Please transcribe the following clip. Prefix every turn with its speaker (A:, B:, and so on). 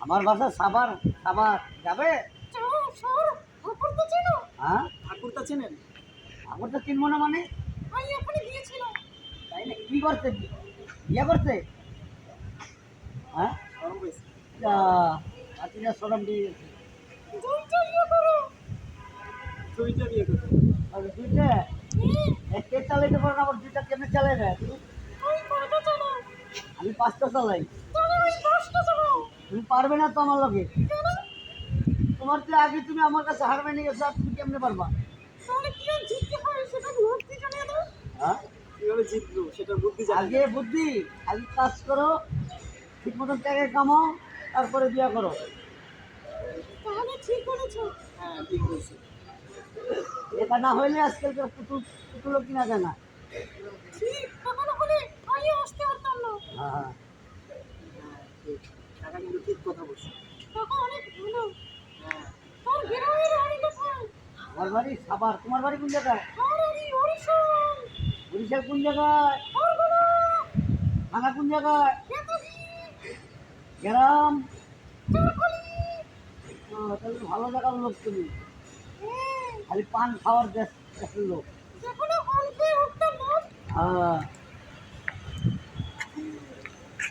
A: আমার বাসা সাভার। সাভার যাবে? হ্যাঁ,
B: ঠাকুরটা চেনেন?
A: আমার তো চিনবো না মানে?
B: আমি ওখানে গিয়েছিলাম।
A: তাই না? কি করছে? বিয়ে করছে? হ্যাঁ,
B: গরম হয়েছে।
A: হাতিটা সরম দিয়ে গেছে।
B: দুইটা বিয়ে করো। দুইটা বিয়ে করো।
A: আর দুইটা কে চালাইতে পারে না? আবার দুইটা কেমনে চালাই না?
B: আমি কয়টা চালাও?
A: আমি 5টা চালাই।
B: তাহলে আমি 10টা চালাও।
A: তুমি পারবে না তো আমার লগে।
B: কেন?
A: তোমার তো আগে তুমি আমার কাছে হার মেনে গেছো, আর তুমি কেমনে পারবা?
B: তাহলে কি আর জিততে হয় সেটা বুদ্ধি জানিয়ে দাও।
A: হ্যাঁ,
B: কিভাবে জিতবো সেটা বুদ্ধি জানিয়ে
A: আগে বুদ্ধি, আগে কাজ করো, ঠিক মতন টাকা কামাও, তারপরে বিয়ে করো।
B: তাহলে ঠিক বলেছো। হ্যাঁ ঠিক বলছো।
A: এটা না হইলে আজকালকার পুতুল পুতুলও কিনা যায় না।
B: ঠিক তখন হলে আমি আসতে পারতাম না।
A: হ্যাঁ,
B: ঠিক টাকা কিন্তু ঠিক কথা বলছো।
A: তখন অনেক ভালো।
B: হ্যাঁ
A: তোর গ্রামের বাড়ি কোথায়? আমার বাড়ি সাভার। তোমার বাড়ি কোন জায়গায়?
B: আমার বাড়ি বরিশাল।
A: বরিশাল কোন জায়গায়?
B: বরগুনা।
A: থানা কোন জায়গায়?
B: নেতাজি।
A: গ্রাম?
B: চারখালি।
A: তাহলে তো ভালো জায়গার লোক তুমি।
B: হ্যাঁ
A: খালি পান খাওয়ার দেশের লোক।
B: যেখানে অল্পে উঠতাম না।
A: হ্যাঁ।